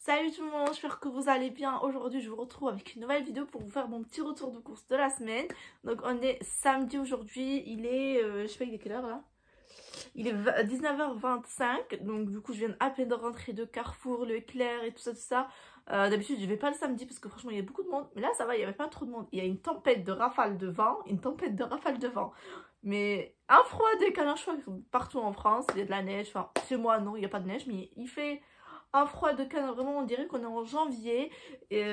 Salut tout le monde, j'espère que vous allez bien. Aujourd'hui je vous retrouve avec une nouvelle vidéo pour vous faire mon petit retour de course de la semaine. Donc on est samedi aujourd'hui, il est, je sais pas il est quelle heure là. Il est 19h25, donc du coup je viens à peine de rentrer de Carrefour, Leclerc et tout ça. D'habitude je vais pas le samedi parce que franchement il y a beaucoup de monde. Mais là ça va, il y avait pas trop de monde. Il y a une tempête de rafales de vent, Mais un froid de canard partout en France, il y a de la neige. Enfin chez moi non, il n'y a pas de neige, mais il fait un froid de canard. Vraiment on dirait qu'on est en janvier. Et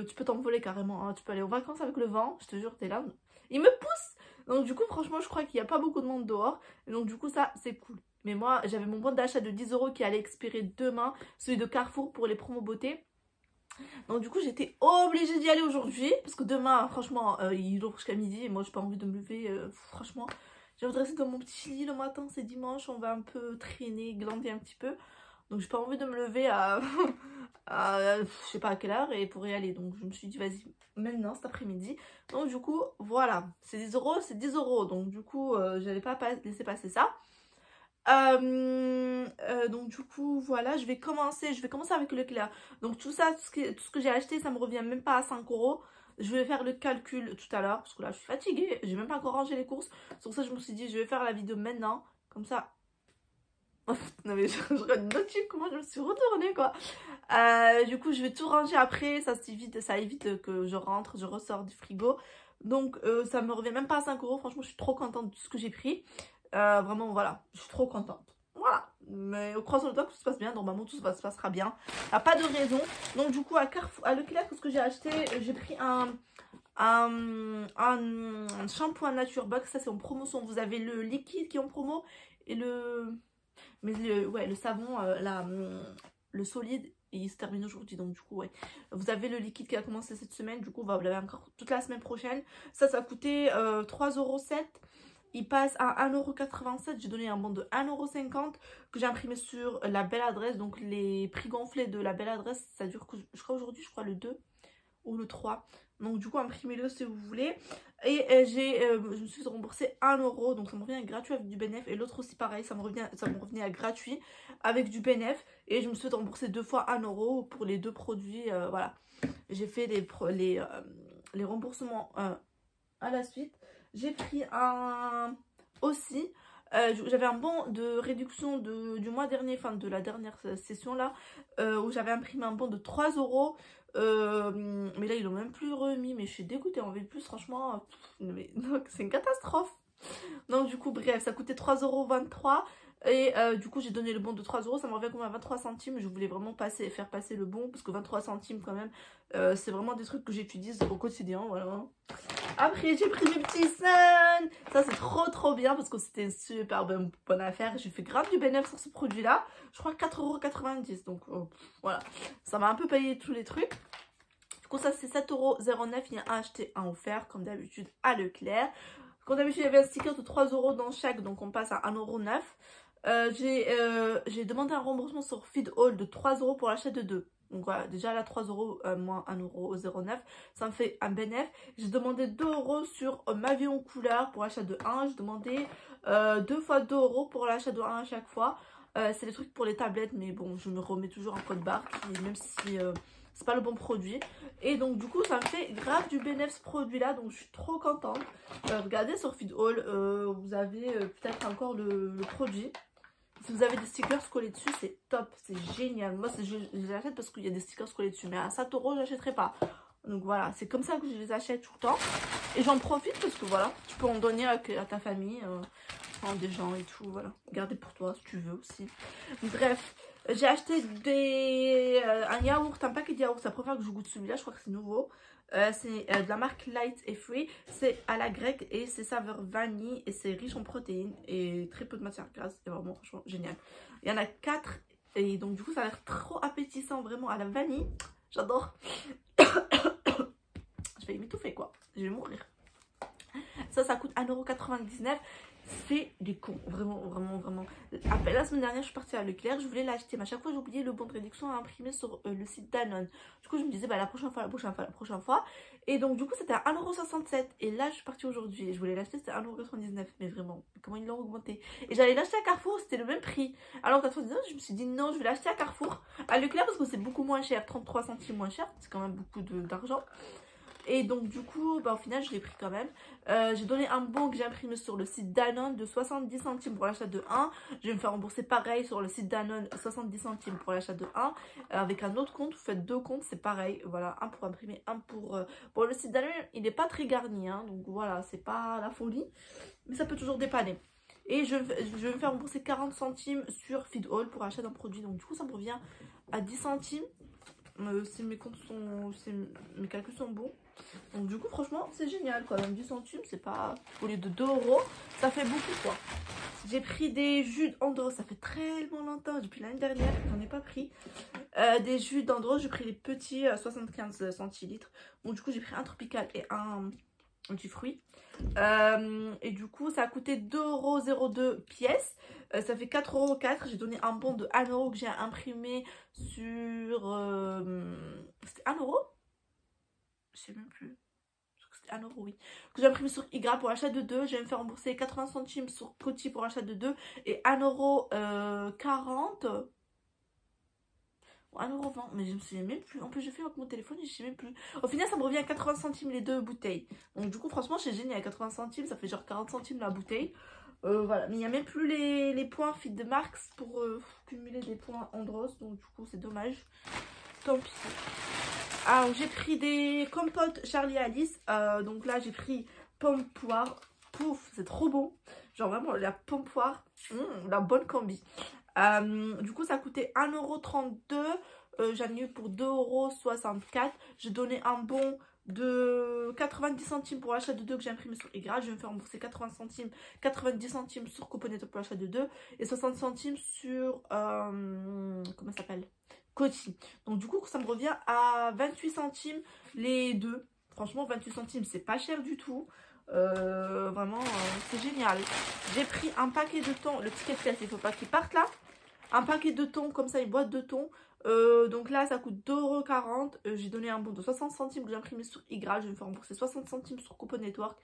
tu peux t'envoler carrément, hein. Tu peux aller aux vacances avec le vent, je te jure t'es là. Il me pousse. Donc du coup franchement je crois qu'il n'y a pas beaucoup de monde dehors. Et donc du coup ça c'est cool. Mais moi j'avais mon bon d'achat de 10 € qui allait expirer demain. Celui de Carrefour pour les promos beauté. Donc du coup j'étais obligée d'y aller aujourd'hui. Parce que demain franchement il ouvre jusqu'à midi. Et moi j'ai pas envie de me lever. Franchement j'ai envie de rester dans mon petit lit le matin. C'est dimanche, on va un peu traîner, glander un petit peu. Donc j'ai pas envie de me lever à, je sais pas à quelle heure et pour y aller. Donc je me suis dit vas-y maintenant cet après-midi. Donc du coup voilà, c'est 10 €, c'est 10 €. Donc du coup j'allais pas laisser passer ça. Donc du coup voilà, je vais commencer avec Leclerc. Donc tout ça, tout ce que j'ai acheté, ça me revient même pas à 5 €. Je vais faire le calcul tout à l'heure parce que là je suis fatiguée, j'ai même pas encore rangé les courses. Sur ça je me suis dit je vais faire la vidéo maintenant, comme ça. Non mais je regarde une notif comment je me suis retournée quoi. Du coup je vais tout ranger après, ça évite que je rentre, je ressors du frigo. Donc ça me revient même pas à 5 €. Franchement je suis trop contente de ce que j'ai pris. Vraiment voilà, je suis trop contente. Voilà, mais au croisant le doigt que tout se passe bien, normalement tout se passera bien. Il n'y a pas de raison. Donc du coup à Carrefour, à Leclerc, ce que j'ai acheté, j'ai pris un shampoing Nature Box, ça c'est en promotion. Vous avez le liquide qui est en promo et le... Mais le savon, le solide, il se termine aujourd'hui. Donc du coup, ouais. Vous avez le liquide qui a commencé cette semaine. Du coup, vous l'avez encore toute la semaine prochaine. Ça a coûté 3,07 €. Il passe à 1,87 €. J'ai donné un bon de 1,50 € que j'ai imprimé sur la belle adresse. Donc les prix gonflés de la belle adresse, ça dure, je crois aujourd'hui, je crois le 2 ou le 3. Donc du coup imprimez-le si vous voulez. Et je me suis fait rembourser 1 €. Donc ça me revient gratuit avec du bénéf. Et l'autre aussi pareil, ça me revenait à gratuit avec du bénéf. Et je me suis fait rembourser 2 fois 1 € pour les deux produits. Voilà. J'ai fait les remboursements à la suite. J'ai pris aussi. J'avais un bon de réduction du mois dernier, enfin de la dernière session là, où j'avais imprimé un bon de 3 €. Mais là ils l'ont même plus remis, mais je suis dégoûtée en V+, franchement, c'est une catastrophe. Donc du coup bref, ça coûtait 3,23 € et du coup j'ai donné le bon de 3 €, ça me revient comme à 23 centimes. Je voulais vraiment faire passer le bon parce que 23 centimes quand même, c'est vraiment des trucs que j'utilise au quotidien, voilà. Après j'ai pris mes petits Sun, ça c'est trop bien parce que c'était une super bonne affaire. J'ai fait grave du bénéfice sur ce produit là, je crois 4,90 €. Donc voilà, ça m'a un peu payé tous les trucs. Du coup ça c'est 7,09 €, il y a un acheté un offert comme d'habitude à Leclerc. Comme d'habitude il y avait un sticker de 3 € dans chaque, donc on passe à 1,09 €. J'ai demandé un remboursement sur FeedAll de 3 € pour l'achat de 2. Donc voilà, déjà là 3 € moins 1,09 €, ça me fait un bénéfice. J'ai demandé 2 € sur ma vie en couleur pour l'achat de 1. J'ai demandé 2 fois 2 € pour l'achat de 1 à chaque fois. C'est des trucs pour les tablettes, mais bon, je me remets toujours un code barre, même si c'est pas le bon produit. Et donc du coup ça me fait grave du bénéfice produit là, donc je suis trop contente. Regardez sur FeedAll, vous avez peut-être encore le produit. Si vous avez des stickers collés dessus, c'est top, c'est génial. Moi, je les achète parce qu'il y a des stickers collés dessus. Mais à 7 €, j'achèterai pas. Donc voilà, c'est comme ça que je les achète tout le temps. Et j'en profite parce que voilà, tu peux en donner à ta famille, des gens et tout. Voilà, garder pour toi si tu veux aussi. Bref, j'ai acheté un yaourt, un paquet de yaourt. C'est la première fois que je goûte celui-là, je crois que c'est nouveau. C'est de la marque Light et Free, c'est à la grecque et c'est saveur vanille et c'est riche en protéines et très peu de matière grasse, c'est vraiment franchement génial. Il y en a 4 et donc du coup ça a l'air trop appétissant, vraiment à la vanille, j'adore. Je vais m'étouffer quoi, je vais mourir. Ça coûte 1,99 €. c'est des cons, vraiment, vraiment, vraiment. Après, la semaine dernière, je suis partie à Leclerc, je voulais l'acheter, mais à chaque fois, j'ai oublié le bon de réduction à imprimer sur le site Danone. Du coup, je me disais, bah, la prochaine fois, la prochaine fois, la prochaine fois. Et donc, du coup, c'était à 1,67 €. Et là, je suis partie aujourd'hui et je voulais l'acheter, c'était à 1,99 €. Mais vraiment, comment ils l'ont augmenté. Et j'allais l'acheter à Carrefour, c'était le même prix. Alors, 99, je me suis dit, non, je vais l'acheter à Carrefour. À Leclerc, parce que c'est beaucoup moins cher, 33 centimes moins cher, c'est quand même beaucoup d'argent. Et donc du coup, bah, au final, je l'ai pris quand même. J'ai donné un bon que j'ai imprimé sur le site Danone de 70 centimes pour l'achat de 1. Je vais me faire rembourser pareil sur le site Danone, 70 centimes pour l'achat de 1. Avec un autre compte, vous faites deux comptes, c'est pareil. Voilà, un pour imprimer, un pour... Bon, le site Danone, il n'est pas très garni, hein, donc voilà, c'est pas la folie. Mais ça peut toujours dépanner. Et je vais me faire rembourser 40 centimes sur Feedall pour achat d'un produit. Donc du coup, ça me revient à 10 centimes. Si mes comptes sont... si mes calculs sont bons. Donc du coup franchement c'est génial quoi, même 10 centimes c'est pas, au lieu de 2 €, ça fait beaucoup quoi. J'ai pris des jus d'Andros, ça fait tellement longtemps, depuis l'année dernière, j'en ai pas pris. Des jus d'Andros, j'ai pris les petits 75 centilitres. Donc du coup j'ai pris un tropical et un petit fruit. Et du coup ça a coûté 2,02 € pièce. Ça fait 4,04 €. J'ai donné un bon de 1 € que j'ai imprimé sur... c'était 1 €? Je sais même plus. C'était 1 € oui. Que j'ai imprimé sur Y pour l'achat de 2. Je vais me faire rembourser 80 centimes sur Coty pour l'achat de 2. Et 1,40 €. 1,20 €, mais je me souviens même plus. En plus, j'ai fait avec mon téléphone et je sais même plus. Au final, ça me revient à 80 centimes les deux bouteilles. Donc, du coup, franchement, c'est génial. 80 centimes, ça fait genre 40 centimes la bouteille. Voilà, mais il n'y a même plus les points Fit de Marx pour cumuler des points Andros. Donc, du coup, c'est dommage. Tant pis. Alors, j'ai pris des compotes Charlie Alice. Donc là, j'ai pris pomme poire. Pouf, c'est trop bon. Genre vraiment, la pomme poire, la bonne combi. Du coup, ça coûtait 1,32 €. J'en ai eu pour 2,64 €. J'ai donné un bon de 90 centimes pour l'achat de 2 que j'ai imprimé sur Y. Je vais me faire rembourser 80 centimes, 90 centimes sur Couponet pour l'achat de 2 et 60 centimes sur... comment ça s'appelle ? Coty. Donc du coup ça me revient à 28 centimes les deux. Franchement 28 centimes c'est pas cher du tout. Vraiment c'est génial. J'ai pris un paquet de thon. Le ticket de caisse il faut pas qu'il parte là. Un paquet de thon comme ça, une boîte de thon. Donc là ça coûte 2,40 €. J'ai donné un bon de 60 centimes que j'ai imprimé sur Y. Je vais me faire rembourser 60 centimes sur Coupon Network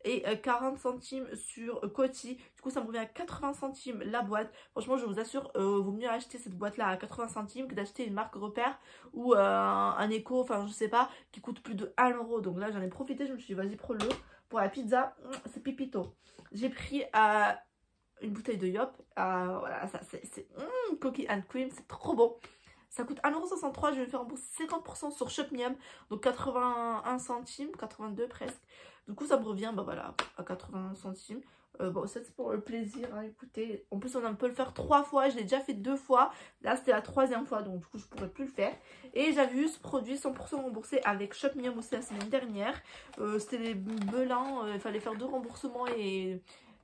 et 40 centimes sur Coty. Du coup ça me revient à 80 centimes la boîte. Franchement je vous assure, vaut mieux acheter cette boîte là à 80 centimes que d'acheter une marque repère ou un éco, enfin je sais pas, qui coûte plus de 1 €. Donc là j'en ai profité, je me suis dit vas-y prends-le. Pour la pizza, c'est pipito. J'ai pris une bouteille de Yop. Voilà, ça c'est cookie and cream, c'est trop bon. Ça coûte 1,63 €. Je vais me faire rembourser 50% sur Shopmium. Donc 81 centimes, 82 presque. Du coup, ça me revient, bah voilà, à 80 centimes. Bon, ça c'est pour le plaisir, hein, écoutez. En plus, on peut le faire 3 fois. Je l'ai déjà fait 2 fois. Là, c'était la 3e fois, donc du coup, je pourrais plus le faire. Et j'avais eu ce produit 100% remboursé avec Shopmium aussi la semaine dernière. C'était les Belin. Il fallait faire 2 remboursements et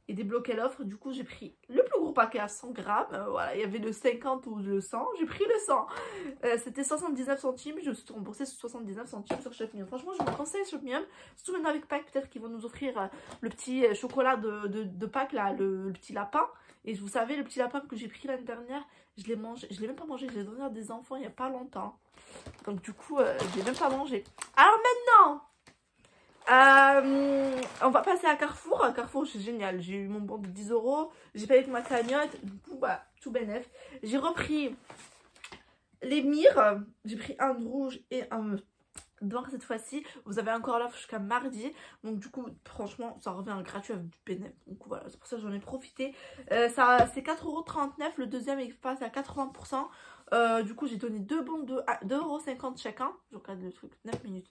débloquer l'offre. Du coup j'ai pris le plus gros paquet à 100 grammes. Voilà, il y avait le 50 ou le 100, j'ai pris le 100. C'était 79 centimes, je me suis remboursée 79 centimes sur Shopmium. Franchement je vous conseille Shopmium, surtout maintenant avec Pâques, peut-être qu'ils vont nous offrir le petit chocolat de Pâques là, le petit lapin. Et vous savez, le petit lapin que j'ai pris l'année dernière, je l'ai mangé, je l'ai même pas mangé, je l'ai donné à des enfants il n'y a pas longtemps. Donc du coup je l'ai même pas mangé. Alors maintenant on va passer à Carrefour. À Carrefour, c'est génial. J'ai eu mon bon de 10 €. J'ai payé avec ma cagnotte. Du coup, bah, tout bénef. J'ai repris les mires. J'ai pris un rouge et un blanc cette fois-ci. Vous avez encore l'offre jusqu'à mardi. Donc, du coup, franchement, ça revient en gratuit avec du bénéf. Donc, voilà, c'est pour ça que j'en ai profité. C'est 4,39 €. Le deuxième, il passe à 80%. Du coup j'ai donné 2 bons de 2,50 € chacun. Je regarde le truc, 9 minutes.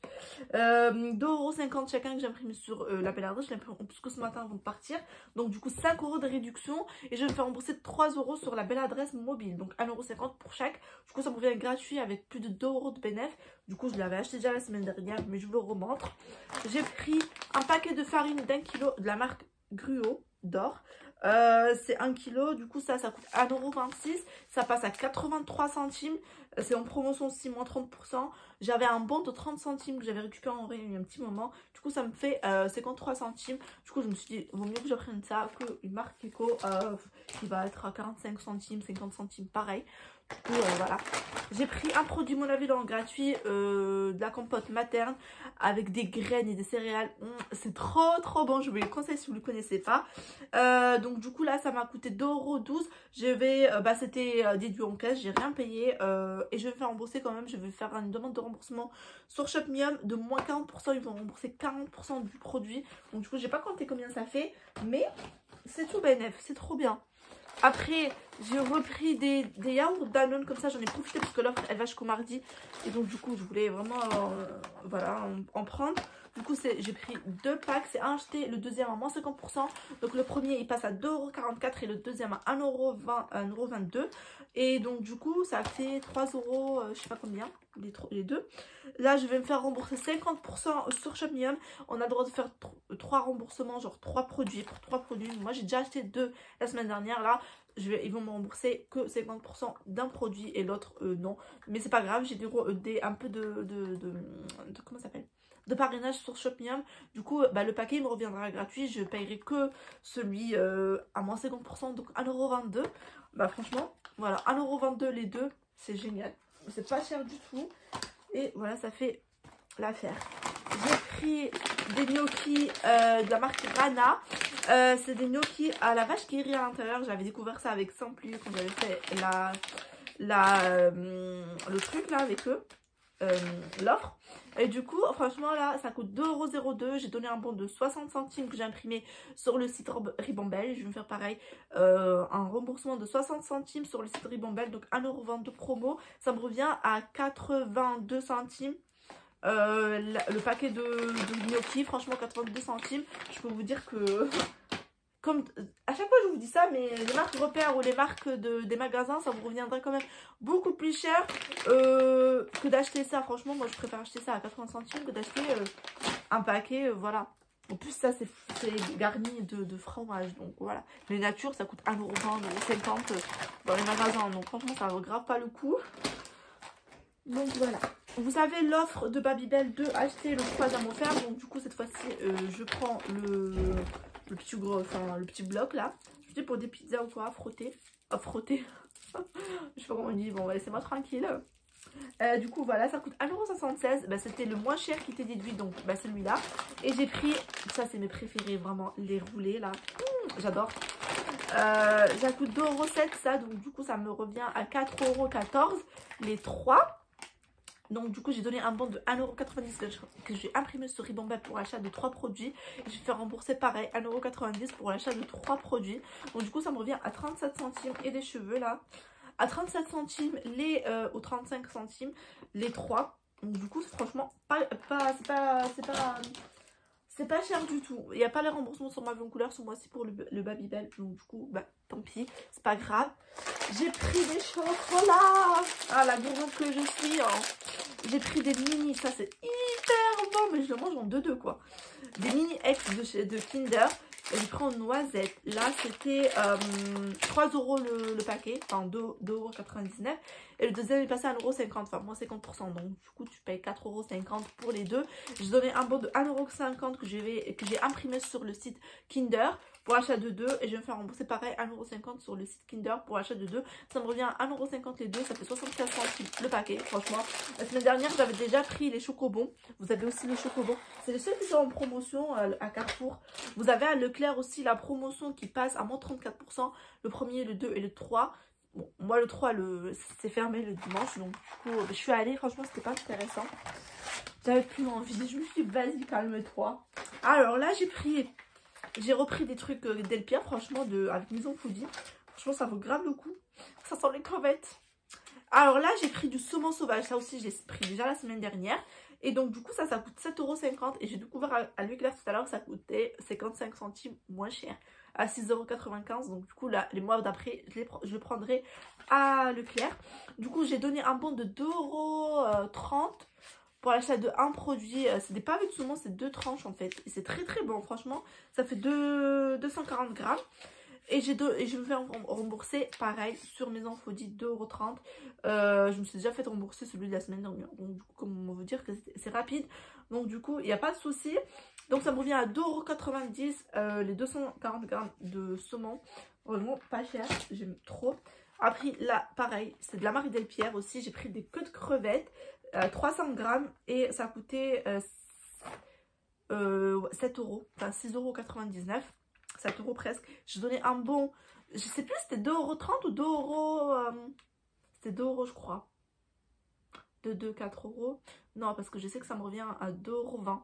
2,50 € chacun que j'ai imprimé sur la belle adresse. Je l'ai imprimé en plus que ce matin avant de partir. Donc du coup 5 € de réduction. Et je vais me faire rembourser 3 € sur la belle adresse mobile. Donc 1,50 € pour chaque. Du coup ça me revient gratuit avec plus de 2 € de bénéf. Du coup je l'avais acheté déjà la semaine dernière, mais je vous le remontre. J'ai pris un paquet de farine d'1 kg de la marque Gruau d'or. C'est 1 kg. Du coup, ça coûte 1,26 €. Ça passe à 83 centimes. C'est en promotion aussi, moins 30%. J'avais un bon de 30 centimes que j'avais récupéré en vrai il y a un petit moment. Du coup, ça me fait 53 centimes. Du coup, je me suis dit, vaut mieux que je prenne ça qu'une marque Eco qui va être à 45 centimes, 50 centimes, pareil. Du coup, voilà. J'ai pris un produit mon avis dans le gratuit, de la compote materne avec des graines et des céréales. C'est trop bon. Je vous le conseille si vous ne le connaissez pas. Donc, du coup, là, ça m'a coûté 2,12 €. C'était déduit en caisse. J'ai rien payé. Et je vais me faire rembourser quand même. Je vais faire une demande de remboursement sur Shopmium de moins 40%. Ils vont rembourser 40% du produit. Donc, du coup, j'ai pas compté combien ça fait. Mais c'est tout bénef. C'est trop bien. Après, j'ai repris des yaourts Danone comme ça, j'en ai profité parce que l'offre elle va jusqu'au mardi. Et donc du coup, je voulais vraiment voilà, en prendre. Du coup, j'ai pris 2 packs, c'est un acheté, le deuxième à moins 50%. Donc le premier, il passe à 2,44 € et le deuxième à 1,22 €. Et donc du coup, ça fait 3 €, je sais pas combien, les deux. Là, je vais me faire rembourser 50% sur Shopmium. On a le droit de faire 3 remboursements, genre 3 produits pour 3 produits. Moi, j'ai déjà acheté 2 la semaine dernière. Là, ils vont me rembourser que 50% d'un produit et l'autre non. Mais c'est pas grave, j'ai un peu de comment ça s'appelle, de parrainage sur Shopmium. Du coup, le paquet il me reviendra gratuit. Je paierai que celui à moins 50%, donc 1,22 €. Franchement, voilà, 1,22 € les deux, c'est génial. C'est pas cher du tout. Et voilà, ça fait l'affaire. J'ai pris des gnocchis de la marque Rana. C'est des gnocchis à la vache qui rit à l'intérieur. J'avais découvert ça avec Simpli quand j'avais fait le truc là avec eux, l'offre. Et du coup, franchement là, ça coûte 2,02 €. J'ai donné un bon de 60 centimes que j'ai imprimé sur le site Ribambelle. Je vais me faire pareil, un remboursement de 60 centimes sur le site Ribambelle. Donc 1,22 € promo. Ça me revient à 82 centimes. Le paquet de gnocchi, franchement 82 centimes. Je peux vous dire que comme à chaque fois je vous dis ça, mais les marques repères ou les marques des magasins, ça vous reviendrait quand même beaucoup plus cher que d'acheter ça. Franchement, moi je préfère acheter ça à 80 centimes que d'acheter un paquet, voilà. En plus ça c'est garni de fromage, donc voilà. Les natures ça coûte 1,20 €, 1,50 € dans les magasins, donc franchement ça vaut grave pas le coup. Donc voilà. Vous avez l'offre de Babybel de acheter le troisième offert. Donc du coup cette fois-ci je prends le petit gros, enfin le petit bloc là. Je dis pour des pizzas ou quoi, à frotter. À frotter. Je sais pas comment on dit, bon laissez-moi tranquille. Du coup voilà, ça coûte 1,76 €. C'était le moins cher qui était déduit, donc celui-là. Et j'ai pris, ça c'est mes préférés vraiment, les roulés là. J'adore. Ça coûte 2,07 € ça, donc du coup ça me revient à 4,14 € les 3. Donc du coup j'ai donné un bon de 1,90 € que j'ai imprimé sur Ribambelle pour l'achat de 3 produits. Et je vais faire rembourser pareil 1,90 € pour l'achat de 3 produits. Donc du coup ça me revient à 37 centimes et des cheveux là. À 37 centimes ou 35 centimes les 3. Donc du coup franchement c'est pas cher du tout. Il n'y a pas les remboursements sur ma vie en couleur ce mois-ci pour le Babybel. Donc du coup, tant pis. C'est pas grave. J'ai pris des chocolats. Ah, la gourmande que je suis. Hein. J'ai pris des mini. Ça, c'est hyper bon. Mais je le mange en deux quoi. Des mini X de Kinder. J'ai pris en noisette. Là, c'était 3 € le paquet. Enfin, 2,99 €. Et le deuxième est passé à 1,50 €. Enfin, moins 50%. Donc, du coup, tu payes 4,50 € pour les deux. J'ai donné un bon de 1,50 € que j'ai imprimé sur le site Kinder pour l'achat de 2. Et je vais me faire rembourser pareil 1,50 € sur le site Kinder pour l'achat de 2. Ça me revient à 1,50 € les deux. Ça fait 75 centimes le paquet. Franchement, la semaine dernière, j'avais déjà pris les chocobons. Vous avez aussi les chocobons. C'est les seuls qui sont en promotion à Carrefour. Vous avez à Leclerc aussi la promotion qui passe à moins 34%. Le premier, le 2 et le 3. Bon, moi le 3 c'est fermé le dimanche, donc du coup je suis allée, franchement c'était pas intéressant. J'avais plus envie, je me suis dit vas-y calme-toi. Alors là j'ai repris des trucs Delpierre, franchement avec Maison Foodie. Franchement ça vaut grave le coup, ça sent les crevettes. Alors là j'ai pris du saumon sauvage, ça aussi j'ai pris déjà la semaine dernière. Et donc du coup ça coûte 7,50 € et j'ai découvert à Leclerc tout à l'heure ça coûtait 55 centimes moins cher. À 6,95 €. Donc du coup là les mois d'après je le prendrai à Leclerc. Du coup j'ai donné un bon de 2,30 € pour l'achat de un produit. C'est des pavés de saumon, c'est 2 tranches en fait. Et c'est très bon franchement. Ça fait 240 grammes. Et je me fais rembourser, pareil, sur Maison Infodie, 2,30 €. Je me suis déjà fait rembourser celui de la semaine dernière. Donc, du coup, comme on veut dire que c'est rapide. Donc, du coup, il n'y a pas de souci. Donc, ça me revient à 2,90 € les 240 grammes de saumon. Vraiment pas cher, j'aime trop. Après, là, pareil, c'est de la marque Delpierre aussi. J'ai pris des queues de crevettes, 300 grammes. Et ça a coûté 7 €, enfin 6,99 €. 7 € presque. J'ai donné un bon, je sais plus, c'était 2,30 € ou 2 €. C'était 2 € je crois. 4 €. Non, parce que je sais que ça me revient à 2,20 €.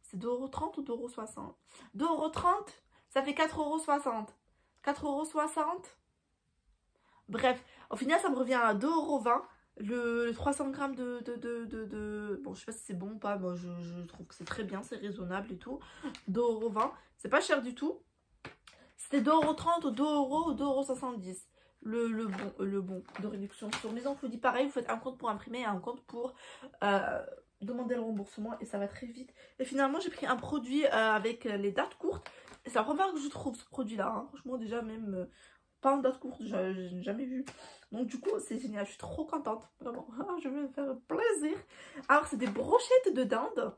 C'est 2,30 € ou 2,60 €. 2,30 €, ça fait 4,60 €. 4,60 €. Bref, au final, ça me revient à 2,20 €. Le 300 grammes Bon, je sais pas si c'est bon ou pas. Moi, je trouve que c'est très bien, c'est raisonnable et tout. 2,20 €. C'est pas cher du tout. C'était 2,30 € ou 2 € ou 2,70 €. Le bon de réduction. Sur Maison Infodie, pareil, vous faites un compte pour imprimer et un compte pour demander le remboursement. Et ça va très vite. Et finalement, j'ai pris un produit avec les dates courtes. C'est la première fois que je trouve ce produit-là. Hein. Franchement, déjà, même... pas en date courte, je n'ai jamais vu. Donc du coup, c'est génial, je suis trop contente. Vraiment, je vais me faire plaisir. Alors, c'est des brochettes de dinde.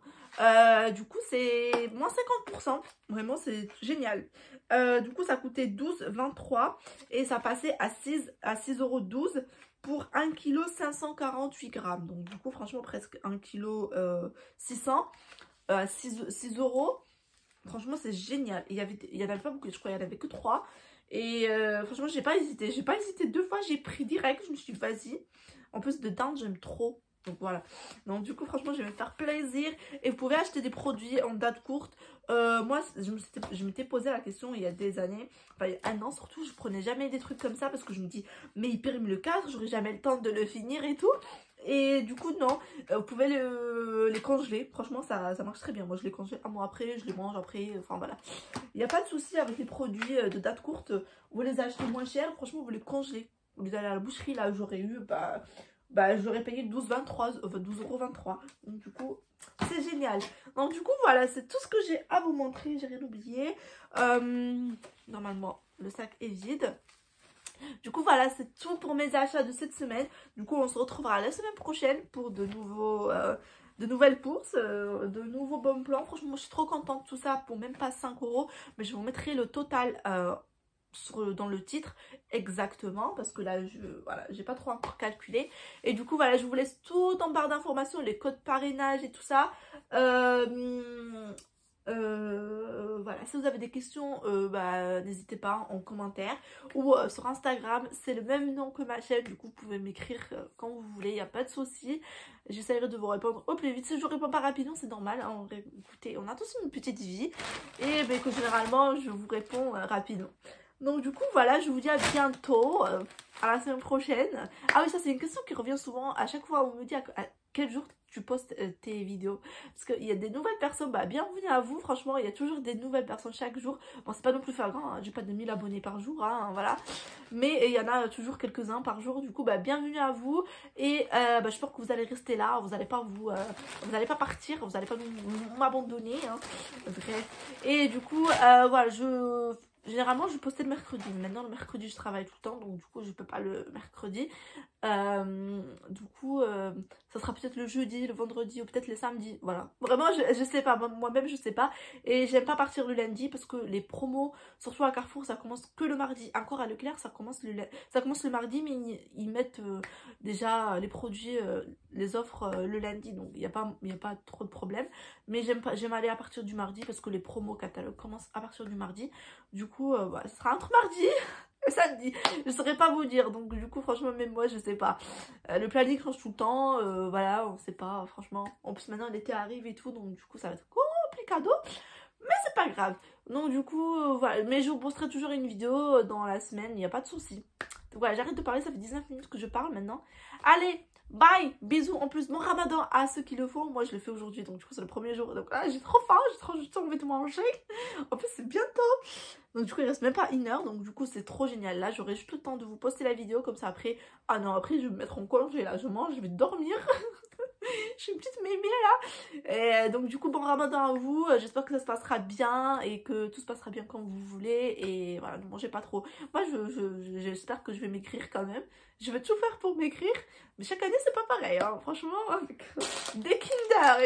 Du coup, c'est moins 50%. Vraiment, c'est génial. Du coup, ça coûtait 12,23 € et ça passait à 6,12 € pour 1 kg 548 grammes. Donc du coup, franchement, presque 1 kg 600. 6 €. Franchement, c'est génial. Il y en avait pas beaucoup, je crois qu'il n'y en avait que 3. Et franchement, j'ai pas hésité. J'ai pas hésité 2 fois, j'ai pris direct. Je me suis dit, vas-y. En plus de dinde, j'aime trop. Donc voilà. Donc du coup, franchement, je vais me faire plaisir. Et vous pouvez acheter des produits en date courte. Moi, je m'étais posé la question il y a des années. Enfin, il y a un an surtout. Je prenais jamais des trucs comme ça parce que je me dis, mais il périme le cadre. J'aurai jamais le temps de le finir et tout. Et du coup, non, vous pouvez les congeler. Franchement, ça marche très bien. Moi, je les congèle un mois après, je les mange après. Enfin, voilà. Il n'y a pas de souci avec les produits de date courte. Vous les achetez moins cher. Franchement, vous les congelez. Vous les allez à la boucherie, là, j'aurais eu, j'aurais payé 12,23 €. Donc, du coup, c'est génial. Donc, du coup, voilà, c'est tout ce que j'ai à vous montrer. J'ai rien oublié. Normalement, le sac est vide. Du coup, voilà, c'est tout pour mes achats de cette semaine. Du coup, on se retrouvera la semaine prochaine pour de nouvelles courses, de nouveaux bons plans. Franchement, moi, je suis trop contente de tout ça pour même pas 5 €. Mais je vous mettrai le total dans le titre exactement parce que là, voilà, j'ai pas trop encore calculé. Et du coup, voilà, je vous laisse tout en barre d'informations, les codes parrainage et tout ça. Voilà, si vous avez des questions, n'hésitez pas en commentaire ou sur Instagram, c'est le même nom que ma chaîne, du coup vous pouvez m'écrire quand vous voulez, il n'y a pas de souci. J'essaierai de vous répondre au plus vite. Si je ne réponds pas rapidement, c'est normal, hein. Écoutez, on a tous une petite vie et que généralement je vous réponds rapidement. Donc du coup voilà, je vous dis à bientôt, à la semaine prochaine. Ah oui, ça c'est une question qui revient souvent à chaque fois, on me dit à quel jour tu postes tes vidéos, parce qu'il y a des nouvelles personnes. Bienvenue à vous, franchement, il y a toujours des nouvelles personnes chaque jour. Bon, c'est pas non plus flagrant, hein, j'ai pas de 1000 abonnés par jour, hein, voilà, mais il y en a toujours quelques-uns par jour. Du coup, bienvenue à vous, et j'espère que vous allez rester là, vous n'allez pas vous allez pas partir, vous n'allez pas m'abandonner, hein. Bref, et du coup, voilà, généralement je postais le mercredi, mais maintenant le mercredi je travaille tout le temps, donc du coup je peux pas le mercredi. Du coup ça sera peut-être le jeudi, le vendredi ou peut-être les samedis, voilà. Vraiment je sais pas, moi-même je sais pas. Et j'aime pas partir le lundi parce que les promos, surtout à Carrefour, ça commence que le mardi. Encore à Leclerc ça commence le mardi, mais ils mettent déjà les produits, les offres le lundi, donc il n'y a pas trop de problème. Mais j'aime aller à partir du mardi parce que les promos catalogues commencent à partir du mardi. Du coup, ce sera entre mardi et samedi. Je ne saurais pas vous dire. Donc, du coup, franchement, même moi, je sais pas. Le planning change tout le temps. Voilà, on sait pas, franchement. En plus, maintenant, l'été arrive et tout. Donc, du coup, ça va être complicado. Mais c'est pas grave. Donc, du coup, voilà. Mais je vous posterai toujours une vidéo dans la semaine. Il n'y a pas de souci. Donc, voilà, j'arrête de parler. Ça fait 19 minutes que je parle maintenant. Allez! Bye, bisous. En plus, bon ramadan à ceux qui le font. Moi, je le fais aujourd'hui, donc du coup, c'est le premier jour. Donc là, j'ai trop faim, j'ai trop envie de manger. En plus, c'est bientôt. Donc du coup, il reste même pas 1 heure. Donc du coup, c'est trop génial. Là, j'aurai juste tout le temps de vous poster la vidéo. Comme ça, après... Ah non, après, je vais me mettre en congé. Là, je mange, je vais dormir. Je suis une petite mémé là. Et donc du coup, bon ramadan à vous. J'espère que ça se passera bien et que tout se passera bien comme vous voulez. Et voilà, ne mangez pas trop. Moi, j'espère que je vais m'écrire quand même. Je vais tout faire pour m'écrire. Mais chaque année, c'est pas pareil. Hein. Franchement, avec des Kinder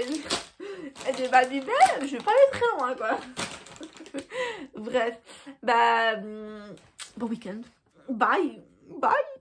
et des Babybel, je vais pas aller très loin quoi. Bref, bah, bon week-end. Bye. Bye.